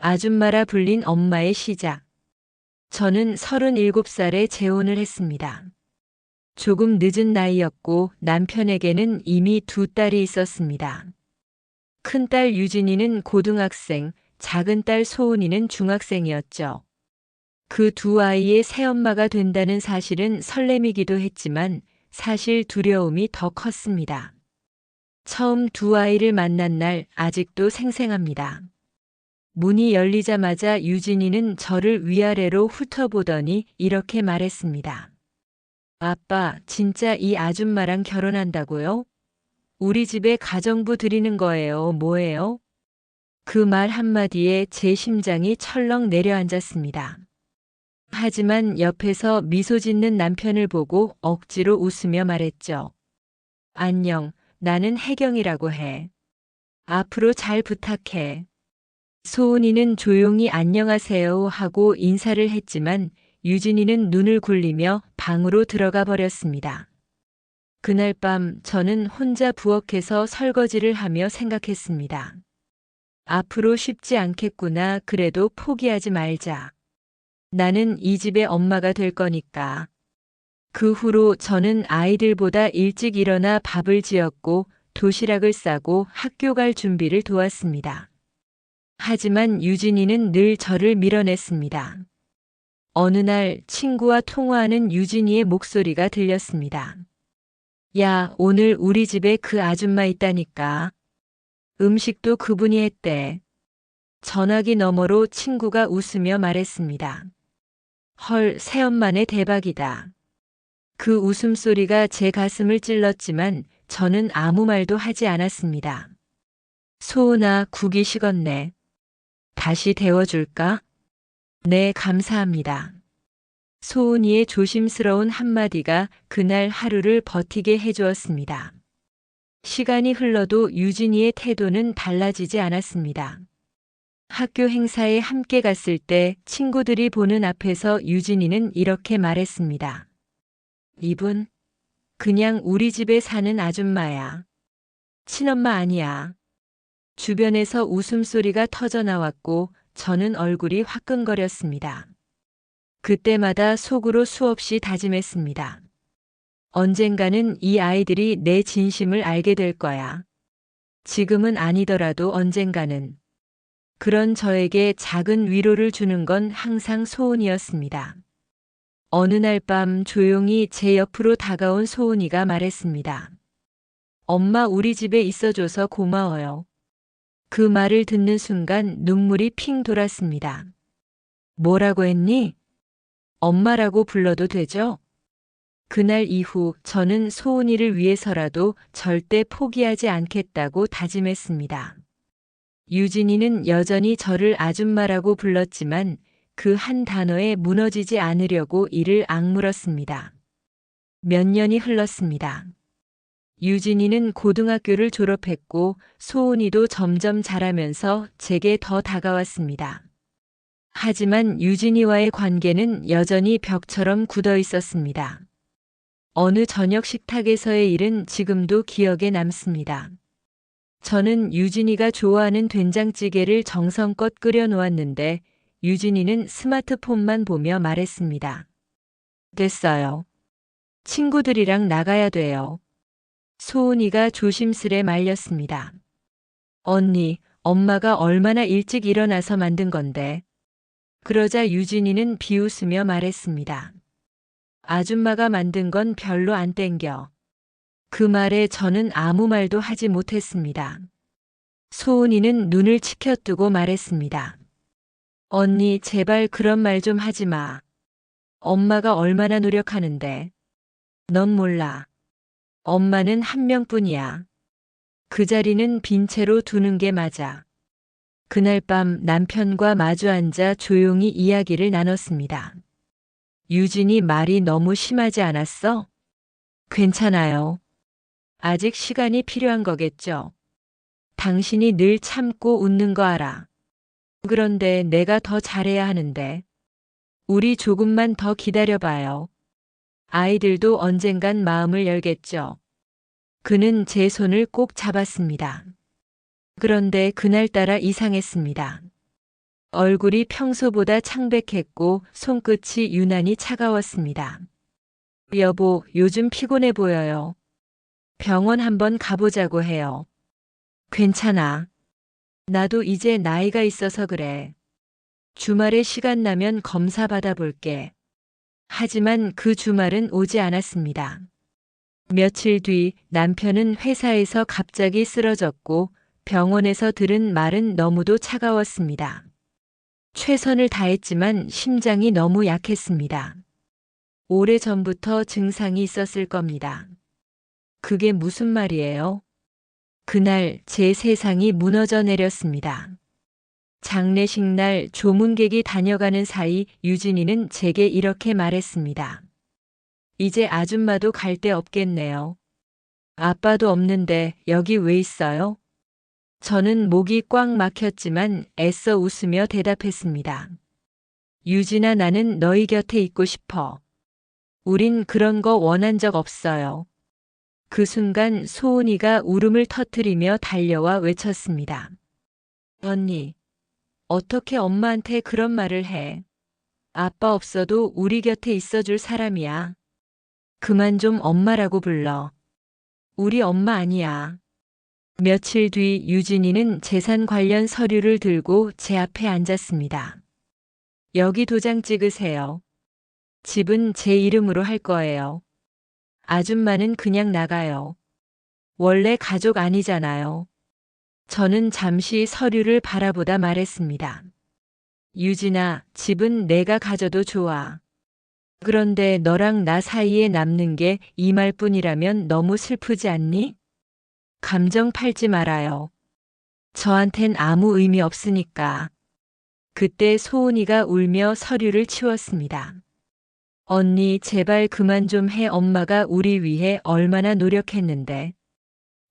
아줌마라 불린 엄마의 시작. 저는 37살에 재혼을 했습니다. 조금 늦은 나이였고 남편에게는 이미 두 딸이 있었습니다. 큰딸 유진이는 고등학생, 작은 딸 소은이는 중학생이었죠. 그 두 아이의 새엄마가 된다는 사실은 설렘이기도 했지만 사실 두려움이 더 컸습니다. 처음 두 아이를 만난 날 아직도 생생합니다. 문이 열리자마자 유진이는 저를 위아래로 훑어보더니 이렇게 말했습니다. 아빠, 진짜 이 아줌마랑 결혼한다고요? 우리 집에 가정부 드리는 거예요, 뭐예요? 그 말 한마디에 제 심장이 철렁 내려앉았습니다. 하지만 옆에서 미소 짓는 남편을 보고 억지로 웃으며 말했죠. 안녕, 나는 혜경이라고 해. 앞으로 잘 부탁해. 소은이는 조용히 안녕하세요 하고 인사를 했지만 유진이는 눈을 굴리며 방으로 들어가 버렸습니다. 그날 밤 저는 혼자 부엌에서 설거지를 하며 생각했습니다. 앞으로 쉽지 않겠구나. 그래도 포기하지 말자. 나는 이 집의 엄마가 될 거니까. 그 후로 저는 아이들보다 일찍 일어나 밥을 지었고 도시락을 싸고 학교 갈 준비를 도왔습니다. 하지만 유진이는 늘 저를 밀어냈습니다. 어느 날 친구와 통화하는 유진이의 목소리가 들렸습니다. 야, 오늘 우리 집에 그 아줌마 있다니까. 음식도 그분이 했대. 전화기 너머로 친구가 웃으며 말했습니다. 헐, 새엄마네 대박이다. 그 웃음소리가 제 가슴을 찔렀지만 저는 아무 말도 하지 않았습니다. 소은아, 국이 식었네. 다시 데워줄까? 네, 감사합니다. 소은이의 조심스러운 한마디가 그날 하루를 버티게 해주었습니다. 시간이 흘러도 유진이의 태도는 달라지지 않았습니다. 학교 행사에 함께 갔을 때 친구들이 보는 앞에서 유진이는 이렇게 말했습니다. 이분, 그냥 우리 집에 사는 아줌마야. 친엄마 아니야. 주변에서 웃음소리가 터져나왔고 저는 얼굴이 화끈거렸습니다. 그때마다 속으로 수없이 다짐했습니다. 언젠가는 이 아이들이 내 진심을 알게 될 거야. 지금은 아니더라도 언젠가는. 그런 저에게 작은 위로를 주는 건 항상 소은이었습니다. 어느 날 밤 조용히 제 옆으로 다가온 소은이가 말했습니다. 엄마 우리 집에 있어줘서 고마워요. 그 말을 듣는 순간 눈물이 핑 돌았습니다. 뭐라고 했니? 엄마라고 불러도 되죠? 그날 이후 저는 소은이를 위해서라도 절대 포기하지 않겠다고 다짐했습니다. 유진이는 여전히 저를 아줌마라고 불렀지만 그 한 단어에 무너지지 않으려고 이를 악물었습니다. 몇 년이 흘렀습니다. 유진이는 고등학교를 졸업했고 소은이도 점점 자라면서 제게 더 다가왔습니다. 하지만 유진이와의 관계는 여전히 벽처럼 굳어 있었습니다. 어느 저녁 식탁에서의 일은 지금도 기억에 남습니다. 저는 유진이가 좋아하는 된장찌개를 정성껏 끓여 놓았는데 유진이는 스마트폰만 보며 말했습니다. 됐어요. 친구들이랑 나가야 돼요. 소은이가 조심스레 말렸습니다. 언니, 엄마가 얼마나 일찍 일어나서 만든 건데. 그러자 유진이는 비웃으며 말했습니다. 아줌마가 만든 건 별로 안 땡겨. 그 말에 저는 아무 말도 하지 못했습니다. 소은이는 눈을 치켜뜨고 말했습니다. 언니, 제발 그런 말 좀 하지 마. 엄마가 얼마나 노력하는데. 넌 몰라. 엄마는 한 명뿐이야. 그 자리는 빈 채로 두는 게 맞아. 그날 밤 남편과 마주 앉아 조용히 이야기를 나눴습니다. 유진이 말이 너무 심하지 않았어? 괜찮아요. 아직 시간이 필요한 거겠죠. 당신이 늘 참고 웃는 거 알아. 그런데 내가 더 잘해야 하는데. 우리 조금만 더 기다려봐요. 아이들도 언젠간 마음을 열겠죠. 그는 제 손을 꼭 잡았습니다. 그런데 그날따라 이상했습니다. 얼굴이 평소보다 창백했고 손끝이 유난히 차가웠습니다. 여보, 요즘 피곤해 보여요. 병원 한번 가보자고 해요. 괜찮아. 나도 이제 나이가 있어서 그래. 주말에 시간 나면 검사 받아볼게. 하지만 그 주말은 오지 않았습니다. 며칠 뒤 남편은 회사에서 갑자기 쓰러졌고 병원에서 들은 말은 너무도 차가웠습니다. 최선을 다했지만 심장이 너무 약했습니다. 오래전부터 증상이 있었을 겁니다. 그게 무슨 말이에요? 그날 제 세상이 무너져 내렸습니다. 장례식 날 조문객이 다녀가는 사이 유진이는 제게 이렇게 말했습니다. 이제 아줌마도 갈 데 없겠네요. 아빠도 없는데 여기 왜 있어요? 저는 목이 꽉 막혔지만 애써 웃으며 대답했습니다. 유진아, 나는 너희 곁에 있고 싶어. 우린 그런 거 원한 적 없어요. 그 순간 소은이가 울음을 터뜨리며 달려와 외쳤습니다. 언니, 어떻게 엄마한테 그런 말을 해? 아빠 없어도 우리 곁에 있어줄 사람이야. 그만 좀 엄마라고 불러. 우리 엄마 아니야. 며칠 뒤 유진이는 재산 관련 서류를 들고 제 앞에 앉았습니다. 여기 도장 찍으세요. 집은 제 이름으로 할 거예요. 아줌마는 그냥 나가요. 원래 가족 아니잖아요. 저는 잠시 서류를 바라보다 말했습니다. 유진아, 집은 내가 가져도 좋아. 그런데 너랑 나 사이에 남는 게 이 말뿐이라면 너무 슬프지 않니? 감정 팔지 말아요. 저한텐 아무 의미 없으니까. 그때 소은이가 울며 서류를 치웠습니다. 언니, 제발 그만 좀 해. 엄마가 우리 위해 얼마나 노력했는데.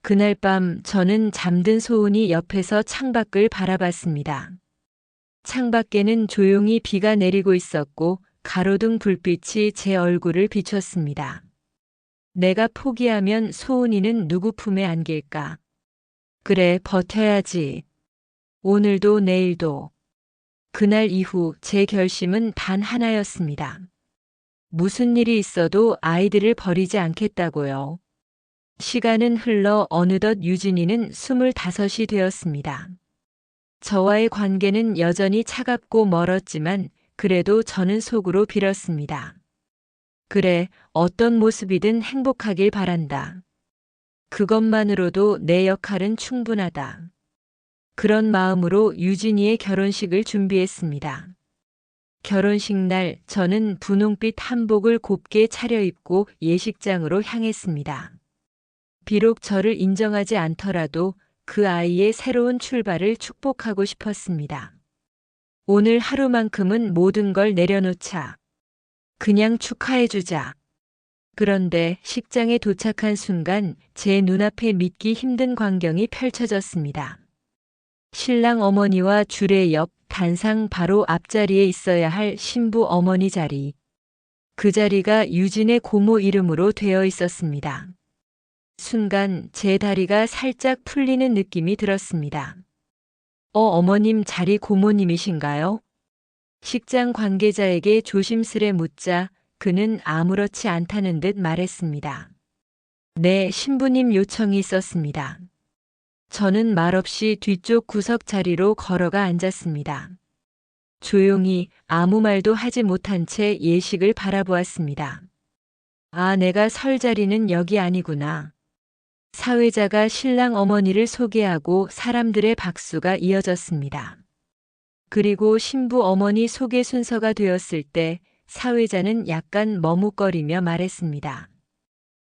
그날 밤 저는 잠든 소은이 옆에서 창밖을 바라봤습니다. 창밖에는 조용히 비가 내리고 있었고 가로등 불빛이 제 얼굴을 비췄습니다. 내가 포기하면 소은이는 누구 품에 안길까? 그래, 버텨야지. 오늘도 내일도. 그날 이후 제 결심은 단 하나였습니다. 무슨 일이 있어도 아이들을 버리지 않겠다고요. 시간은 흘러 어느덧 유진이는 25이 되었습니다. 저와의 관계는 여전히 차갑고 멀었지만 그래도 저는 속으로 빌었습니다. 그래, 어떤 모습이든 행복하길 바란다. 그것만으로도 내 역할은 충분하다. 그런 마음으로 유진이의 결혼식을 준비했습니다. 결혼식 날 저는 분홍빛 한복을 곱게 차려입고 예식장으로 향했습니다. 비록 저를 인정하지 않더라도 그 아이의 새로운 출발을 축복하고 싶었습니다. 오늘 하루만큼은 모든 걸 내려놓자. 그냥 축하해주자. 그런데 식장에 도착한 순간 제 눈앞에 믿기 힘든 광경이 펼쳐졌습니다. 신랑 어머니와 주례 옆 단상 바로 앞자리에 있어야 할 신부 어머니 자리. 그 자리가 유진의 고모 이름으로 되어 있었습니다. 순간 제 다리가 살짝 풀리는 느낌이 들었습니다. 어머님 자리 고모님이신가요? 식장 관계자에게 조심스레 묻자 그는 아무렇지 않다는 듯 말했습니다. 네, 신부님 요청이 있었습니다. 저는 말없이 뒤쪽 구석 자리로 걸어가 앉았습니다. 조용히 아무 말도 하지 못한 채 예식을 바라보았습니다. 아, 내가 설 자리는 여기 아니구나. 사회자가 신랑 어머니를 소개하고 사람들의 박수가 이어졌습니다. 그리고 신부 어머니 소개 순서가 되었을 때 사회자는 약간 머뭇거리며 말했습니다.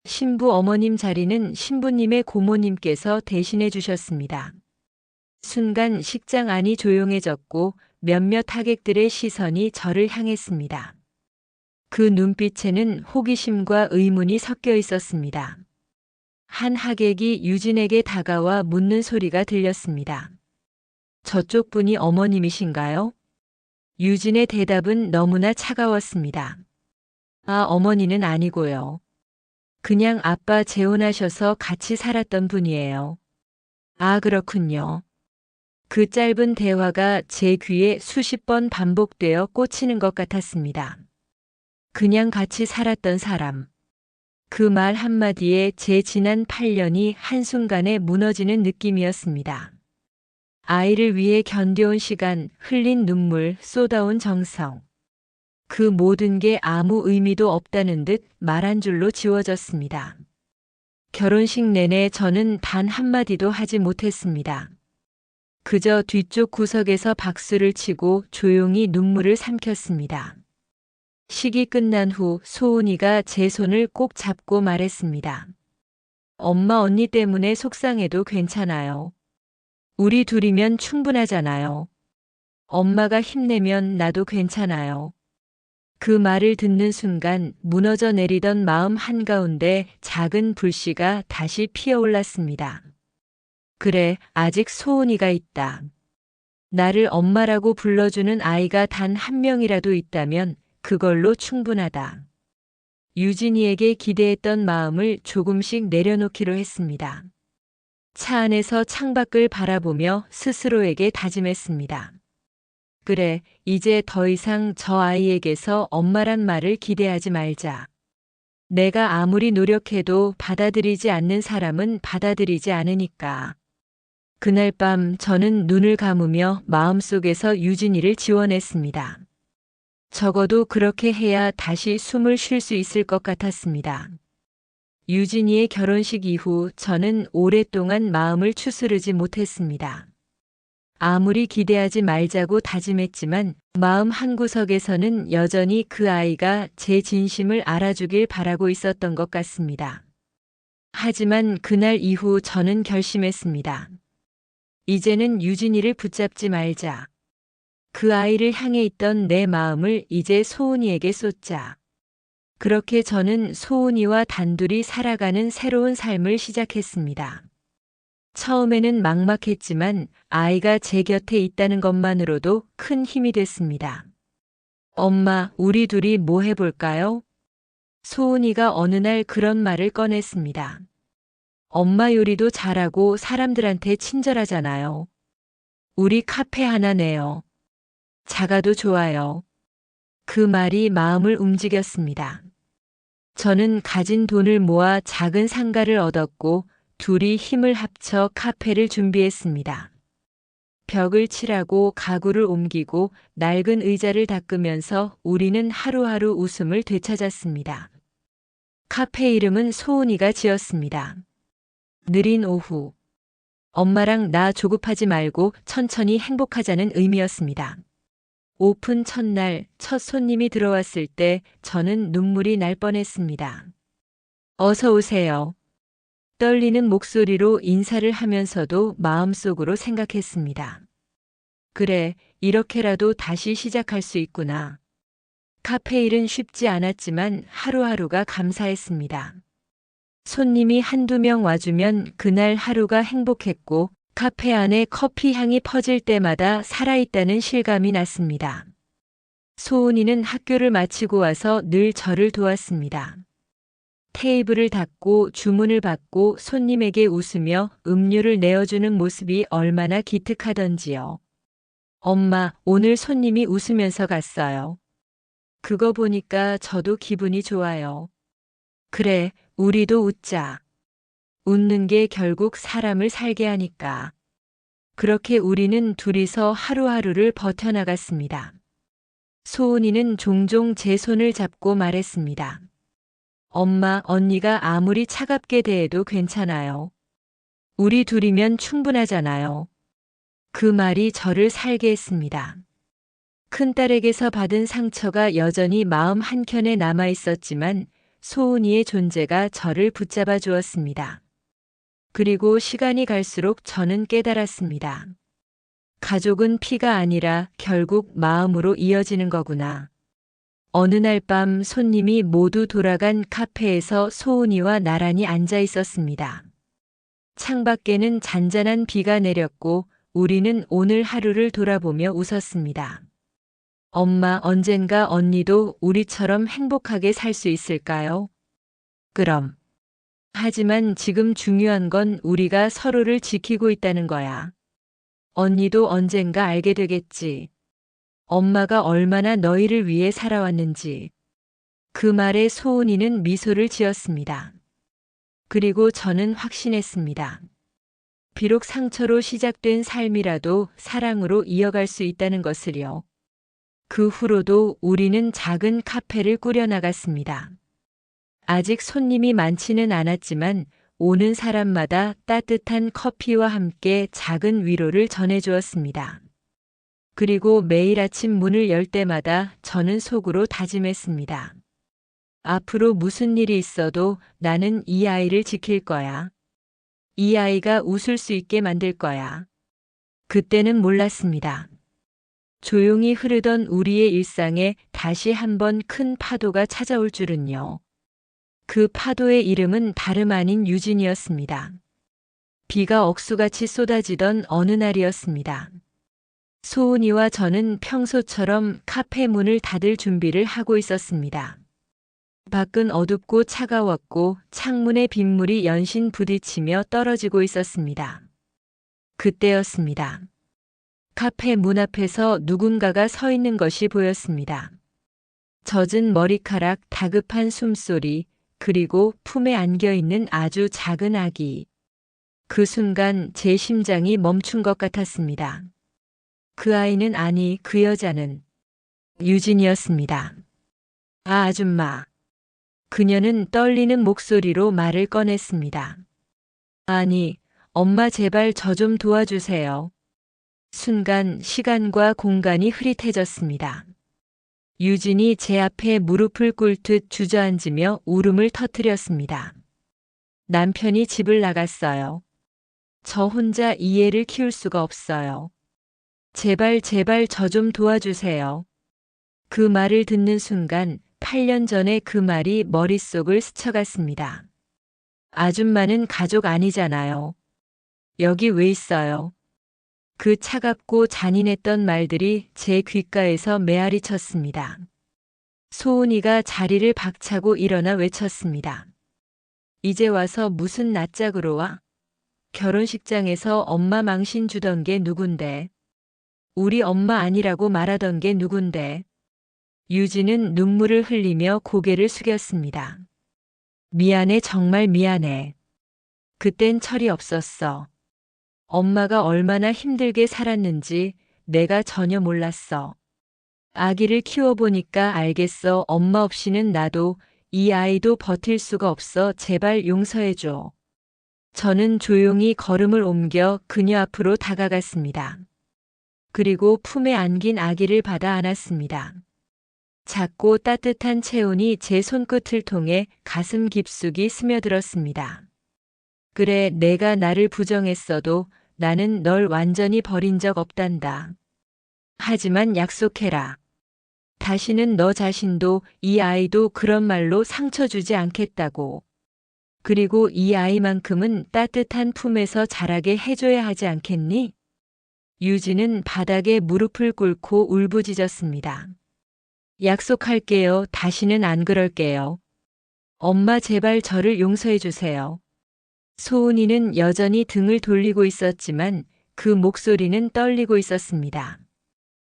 신부 어머님 자리는 신부님의 고모님께서 대신해 주셨습니다. 순간 식장 안이 조용해졌고 몇몇 하객들의 시선이 저를 향했습니다. 그 눈빛에는 호기심과 의문이 섞여 있었습니다. 한 하객이 유진에게 다가와 묻는 소리가 들렸습니다. 저쪽 분이 어머님이신가요? 유진의 대답은 너무나 차가웠습니다. 아, 어머니는 아니고요. 그냥 아빠 재혼하셔서 같이 살았던 분이에요. 아, 그렇군요. 그 짧은 대화가 제 귀에 수십 번 반복되어 꽂히는 것 같았습니다. 그냥 같이 살았던 사람. 그 말 한마디에 제 지난 8년이 한순간에 무너지는 느낌이었습니다. 아이를 위해 견뎌온 시간, 흘린 눈물, 쏟아온 정성. 그 모든 게 아무 의미도 없다는 듯 말 한 줄로 지워졌습니다. 결혼식 내내 저는 단 한마디도 하지 못했습니다. 그저 뒤쪽 구석에서 박수를 치고 조용히 눈물을 삼켰습니다. 식이 끝난 후 소은이가 제 손을 꼭 잡고 말했습니다. 엄마 언니 때문에 속상해도 괜찮아요. 우리 둘이면 충분하잖아요. 엄마가 힘내면 나도 괜찮아요. 그 말을 듣는 순간 무너져 내리던 마음 한가운데 작은 불씨가 다시 피어올랐습니다. 그래, 아직 소은이가 있다. 나를 엄마라고 불러주는 아이가 단 한 명이라도 있다면 그걸로 충분하다. 유진이에게 기대했던 마음을 조금씩 내려놓기로 했습니다. 차 안에서 창밖을 바라보며 스스로에게 다짐했습니다. 그래, 이제 더 이상 저 아이에게서 엄마란 말을 기대하지 말자. 내가 아무리 노력해도 받아들이지 않는 사람은 받아들이지 않으니까. 그날 밤 저는 눈을 감으며 마음속에서 유진이를 지원했습니다. 적어도 그렇게 해야 다시 숨을 쉴 수 있을 것 같았습니다. 유진이의 결혼식 이후 저는 오랫동안 마음을 추스르지 못했습니다. 아무리 기대하지 말자고 다짐했지만 마음 한구석에서는 여전히 그 아이가 제 진심을 알아주길 바라고 있었던 것 같습니다. 하지만 그날 이후 저는 결심했습니다. 이제는 유진이를 붙잡지 말자. 그 아이를 향해 있던 내 마음을 이제 소은이에게 쏟자. 그렇게 저는 소은이와 단둘이 살아가는 새로운 삶을 시작했습니다. 처음에는 막막했지만 아이가 제 곁에 있다는 것만으로도 큰 힘이 됐습니다. 엄마, 우리 둘이 뭐 해볼까요? 소은이가 어느 날 그런 말을 꺼냈습니다. 엄마 요리도 잘하고 사람들한테 친절하잖아요. 우리 카페 하나 내요. 작아도 좋아요. 그 말이 마음을 움직였습니다. 저는 가진 돈을 모아 작은 상가를 얻었고 둘이 힘을 합쳐 카페를 준비했습니다. 벽을 칠하고 가구를 옮기고 낡은 의자를 닦으면서 우리는 하루하루 웃음을 되찾았습니다. 카페 이름은 소은이가 지었습니다. 느린 오후. 엄마랑 나 조급하지 말고 천천히 행복하자는 의미였습니다. 오픈 첫날 첫 손님이 들어왔을 때 저는 눈물이 날 뻔했습니다. 어서 오세요. 떨리는 목소리로 인사를 하면서도 마음속으로 생각했습니다. 그래, 이렇게라도 다시 시작할 수 있구나. 카페 일은 쉽지 않았지만 하루하루가 감사했습니다. 손님이 한두 명 와주면 그날 하루가 행복했고 카페 안에 커피 향이 퍼질 때마다 살아있다는 실감이 났습니다. 소은이는 학교를 마치고 와서 늘 저를 도왔습니다. 테이블을 닦고 주문을 받고 손님에게 웃으며 음료를 내어주는 모습이 얼마나 기특하던지요. 엄마, 오늘 손님이 웃으면서 갔어요. 그거 보니까 저도 기분이 좋아요. 그래, 우리도 웃자. 웃는 게 결국 사람을 살게 하니까. 그렇게 우리는 둘이서 하루하루를 버텨나갔습니다. 소은이는 종종 제 손을 잡고 말했습니다. 엄마, 언니가 아무리 차갑게 대해도 괜찮아요. 우리 둘이면 충분하잖아요. 그 말이 저를 살게 했습니다. 큰딸에게서 받은 상처가 여전히 마음 한켠에 남아 있었지만 소은이의 존재가 저를 붙잡아 주었습니다. 그리고 시간이 갈수록 저는 깨달았습니다. 가족은 피가 아니라 결국 마음으로 이어지는 거구나. 어느 날 밤 손님이 모두 돌아간 카페에서 소은이와 나란히 앉아 있었습니다. 창밖에는 잔잔한 비가 내렸고 우리는 오늘 하루를 돌아보며 웃었습니다. 엄마, 언젠가 언니도 우리처럼 행복하게 살 수 있을까요? 그럼. 하지만 지금 중요한 건 우리가 서로를 지키고 있다는 거야. 언니도 언젠가 알게 되겠지. 엄마가 얼마나 너희를 위해 살아왔는지. 그 말에 소은이는 미소를 지었습니다. 그리고 저는 확신했습니다. 비록 상처로 시작된 삶이라도 사랑으로 이어갈 수 있다는 것을요. 그 후로도 우리는 작은 카페를 꾸려나갔습니다. 아직 손님이 많지는 않았지만 오는 사람마다 따뜻한 커피와 함께 작은 위로를 전해주었습니다. 그리고 매일 아침 문을 열 때마다 저는 속으로 다짐했습니다. 앞으로 무슨 일이 있어도 나는 이 아이를 지킬 거야. 이 아이가 웃을 수 있게 만들 거야. 그때는 몰랐습니다. 조용히 흐르던 우리의 일상에 다시 한번 큰 파도가 찾아올 줄은요. 그 파도의 이름은 다름 아닌 유진이었습니다. 비가 억수같이 쏟아지던 어느 날이었습니다. 소은이와 저는 평소처럼 카페 문을 닫을 준비를 하고 있었습니다. 밖은 어둡고 차가웠고 창문에 빗물이 연신 부딪히며 떨어지고 있었습니다. 그때였습니다. 카페 문 앞에서 누군가가 서 있는 것이 보였습니다. 젖은 머리카락, 다급한 숨소리, 그리고 품에 안겨있는 아주 작은 아기. 그 순간 제 심장이 멈춘 것 같았습니다. 그 아이는 아니, 그 여자는 유진이었습니다. 아, 아줌마. 그녀는 떨리는 목소리로 말을 꺼냈습니다. 아니, 엄마 제발 저 좀 도와주세요. 순간 시간과 공간이 흐릿해졌습니다. 유진이 제 앞에 무릎을 꿇듯 주저앉으며 울음을 터뜨렸습니다. 남편이 집을 나갔어요. 저 혼자 이 애를 키울 수가 없어요. 제발 제발 저 좀 도와주세요. 그 말을 듣는 순간 8년 전의 그 말이 머릿속을 스쳐갔습니다. 아줌마는 가족 아니잖아요. 여기 왜 있어요? 그 차갑고 잔인했던 말들이 제 귓가에서 메아리 쳤습니다. 소은이가 자리를 박차고 일어나 외쳤습니다. 이제 와서 무슨 낯짝으로 와? 결혼식장에서 엄마 망신 주던 게 누군데? 우리 엄마 아니라고 말하던 게 누군데? 유진은 눈물을 흘리며 고개를 숙였습니다. 미안해, 정말 미안해. 그땐 철이 없었어. 엄마가 얼마나 힘들게 살았는지 내가 전혀 몰랐어. 아기를 키워보니까 알겠어. 엄마 없이는 나도 이 아이도 버틸 수가 없어. 제발 용서해줘. 저는 조용히 걸음을 옮겨 그녀 앞으로 다가갔습니다. 그리고 품에 안긴 아기를 받아 안았습니다. 작고 따뜻한 체온이 제 손끝을 통해 가슴 깊숙이 스며들었습니다. 그래, 내가 나를 부정했어도 나는 널 완전히 버린 적 없단다. 하지만 약속해라. 다시는 너 자신도 이 아이도 그런 말로 상처 주지 않겠다고. 그리고 이 아이만큼은 따뜻한 품에서 자라게 해줘야 하지 않겠니? 유진은 바닥에 무릎을 꿇고 울부짖었습니다. 약속할게요. 다시는 안 그럴게요. 엄마 제발 저를 용서해 주세요. 소은이는 여전히 등을 돌리고 있었지만 그 목소리는 떨리고 있었습니다.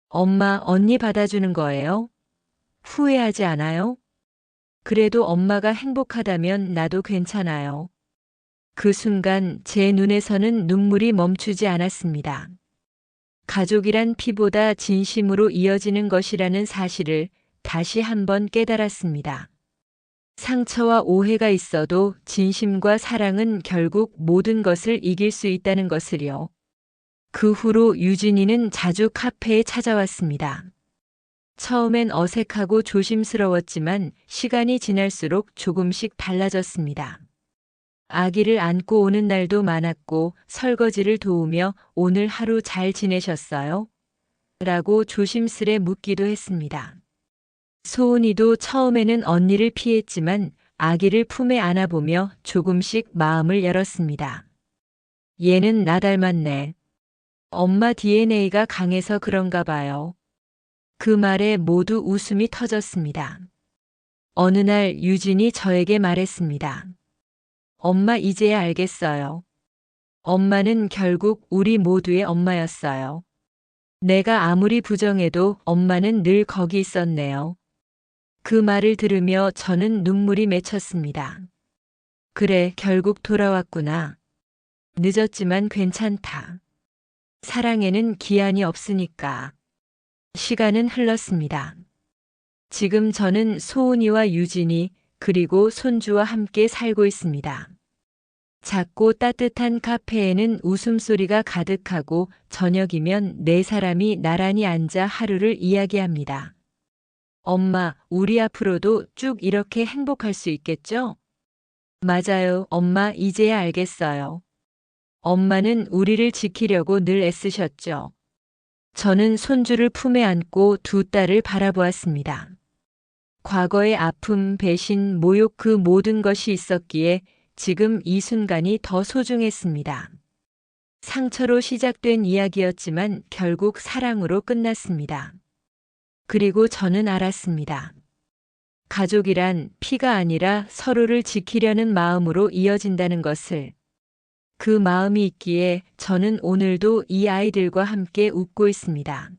엄마, 언니 받아주는 거예요? 후회하지 않아요? 그래도 엄마가 행복하다면 나도 괜찮아요. 그 순간 제 눈에서는 눈물이 멈추지 않았습니다. 가족이란 피보다 진심으로 이어지는 것이라는 사실을 다시 한번 깨달았습니다. 상처와 오해가 있어도 진심과 사랑은 결국 모든 것을 이길 수 있다는 것을요. 그 후로 유진이는 자주 카페에 찾아왔습니다. 처음엔 어색하고 조심스러웠지만 시간이 지날수록 조금씩 달라졌습니다. 아기를 안고 오는 날도 많았고 설거지를 도우며 오늘 하루 잘 지내셨어요? 라고 조심스레 묻기도 했습니다. 소은이도 처음에는 언니를 피했지만 아기를 품에 안아보며 조금씩 마음을 열었습니다. 얘는 나 닮았네. 엄마 DNA가 강해서 그런가 봐요. 그 말에 모두 웃음이 터졌습니다. 어느 날 유진이 저에게 말했습니다. 엄마 이제야 알겠어요. 엄마는 결국 우리 모두의 엄마였어요. 내가 아무리 부정해도 엄마는 늘 거기 있었네요. 그 말을 들으며 저는 눈물이 맺혔습니다. 그래, 결국 돌아왔구나. 늦었지만 괜찮다. 사랑에는 기한이 없으니까. 시간은 흘렀습니다. 지금 저는 소은이와 유진이 그리고 손주와 함께 살고 있습니다. 작고 따뜻한 카페에는 웃음소리가 가득하고 저녁이면 네 사람이 나란히 앉아 하루를 이야기합니다. 엄마, 우리 앞으로도 쭉 이렇게 행복할 수 있겠죠? 맞아요, 엄마, 이제야 알겠어요. 엄마는 우리를 지키려고 늘 애쓰셨죠. 저는 손주를 품에 안고 두 딸을 바라보았습니다. 과거의 아픔, 배신, 모욕 그 모든 것이 있었기에 지금 이 순간이 더 소중했습니다. 상처로 시작된 이야기였지만 결국 사랑으로 끝났습니다. 그리고 저는 알았습니다. 가족이란 피가 아니라 서로를 지키려는 마음으로 이어진다는 것을. 그 마음이 있기에 저는 오늘도 이 아이들과 함께 웃고 있습니다.